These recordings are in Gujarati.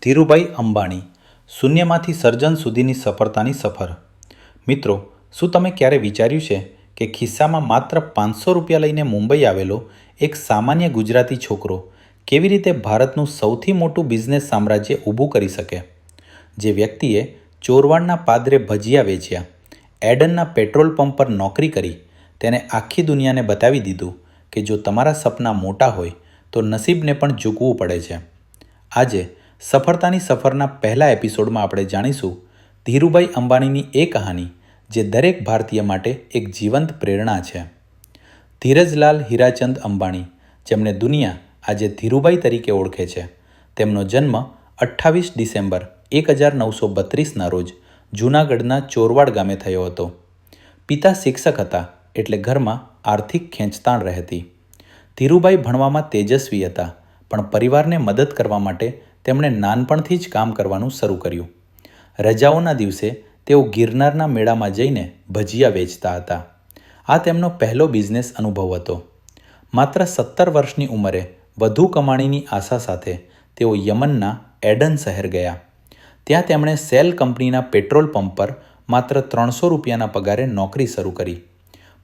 ધીરુભાઈ અંબાણી, શૂન્યમાંથી સર્જન સુધીની સફળતાની સફર. મિત્રો, શું તમે ક્યારે વિચાર્યું છે કે ખિસ્સામાં માત્ર 500 રૂપિયા લઈને મુંબઈ આવેલો એક સામાન્ય ગુજરાતી છોકરો કેવી રીતે ભારતનું સૌથી મોટું બિઝનેસ સામ્રાજ્ય ઊભું કરી શકે? જે વ્યક્તિએ ચોરવાડના પાદરે ભજીયા વેચ્યા, એડનના પેટ્રોલ પંપ પર નોકરી કરી, તેને આખી દુનિયાને બતાવી દીધું કે જો તમારા સપના મોટા હોય તો નસીબને પણ ઝૂકવું પડે છે. આજે સફળતાની સફરના પહેલા એપિસોડમાં આપણે જાણીશું ધીરુભાઈ અંબાણીની એ કહાની જે દરેક ભારતીય માટે એક જીવંત પ્રેરણા છે. ધીરજલાલ હીરાચંદ અંબાણી, જેમને દુનિયા આજે ધીરુભાઈ તરીકે ઓળખે છે, તેમનો જન્મ 28 ડિસેમ્બર 1932ના રોજ જૂનાગઢના ચોરવાડ ગામે થયો હતો. પિતા શિક્ષક હતા એટલે ઘરમાં આર્થિક ખેંચતાણ રહેતી. ધીરુભાઈ ભણવામાં તેજસ્વી હતા, પણ પરિવારને મદદ કરવા માટે તેમણે નાનપણથી જ કામ કરવાનું શરૂ કર્યું. રજાઓના દિવસે તેઓ ગિરનારના મેળામાં જઈને ભજીયા વેચતા હતા. આ તેમનો પહેલો બિઝનેસ અનુભવ હતો. માત્ર 17 વર્ષની ઉંમરે વધુ કમાણીની આશા સાથે તેઓ યમનના એડન શહેર ગયા. ત્યાં તેમણે સેલ કંપનીના પેટ્રોલ પંપ પર માત્ર 300 રૂપિયાના પગારે નોકરી શરૂ કરી.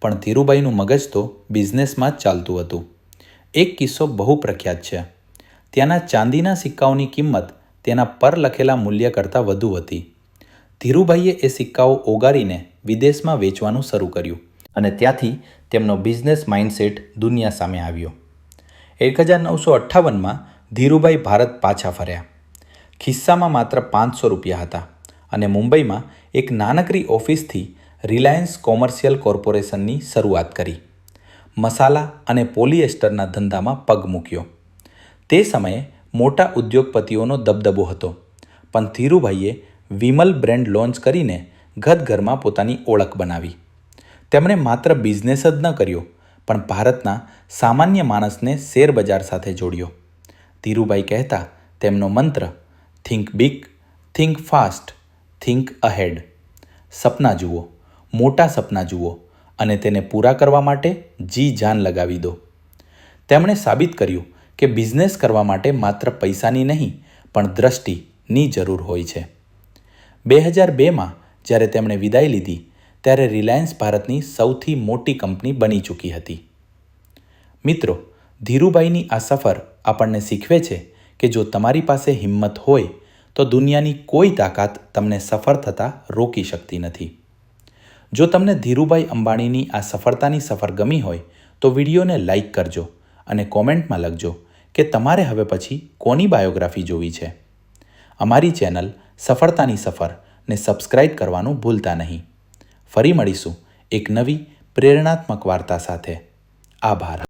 પણ ધીરુભાઈનું મગજ તો બિઝનેસમાં જ ચાલતું હતું. એક કિસ્સો બહુ પ્રખ્યાત છે. ત્યાંના ચાંદીના સિક્કાઓની કિંમત તેના પર લખેલા મૂલ્ય કરતાં વધુ હતી. ધીરુભાઈએ એ સિક્કાઓ ઓગાળીને વિદેશમાં વેચવાનું શરૂ કર્યું અને ત્યાંથી તેમનો બિઝનેસ માઇન્ડસેટ દુનિયા સામે આવ્યો. 1958માં ધીરુભાઈ ભારત પાછા ફર્યા. ખિસ્સામાં માત્ર 500 રૂપિયા હતા અને મુંબઈમાં એક નાનકડી ઓફિસથી રિલાયન્સ કોમર્શિયલ કોર્પોરેશનની શરૂઆત કરી. મસાલા અને પોલિએસ્ટરના ધંધામાં પગ મૂક્યો. તે સમયે મોટા ઉદ્યોગપતિઓનો દબદબો હતો, પણ ધીરુભાઈએ વિમલ બ્રેન્ડ લોન્ચ કરીને ઘરમાં પોતાની ઓળખ બનાવી. તેમણે માત્ર બિઝનેસ જ ન કર્યો, પણ ભારતના સામાન્ય માણસને શેરબજાર સાથે જોડ્યો. ધીરુભાઈ કહેતા તેમનો મંત્ર think big, think fast, think ahead. સપના જુઓ, મોટા સપના જુઓ અને તેને પૂરા કરવા માટે જી જાન લગાવી દો. તેમણે સાબિત કર્યું કે બિઝનેસ કરવા માટે માત્ર પૈસાની નહીં પણ દ્રષ્ટિની જરૂર હોય છે. 2002માં જ્યારે તેમણે વિદાય લીધી ત્યારે રિલાયન્સ ભારતની સૌથી મોટી કંપની બની ચૂકી હતી. મિત્રો, ધીરુભાઈની આ સફર આપણને શીખવે છે કે જો તમારી પાસે હિંમત હોય તો દુનિયાની કોઈ તાકાત તમને સફળ થતાં રોકી શકતી નથી. જો તમને ધીરુભાઈ અંબાણીની આ સફળતાની સફર ગમી હોય તો વિડીયોને લાઇક કરજો અને કોમેન્ટમાં લખજો કે તમારે હવે પછી કોની બાયોગ્રાફી જોવી છે. અમારી ચેનલ સફળતાની સફરને સબસ્ક્રાઇબ કરવાનું ભૂલતા નહીં. ફરી મળીશું એક નવી પ્રેરણાત્મક વાર્તા સાથે. આભાર.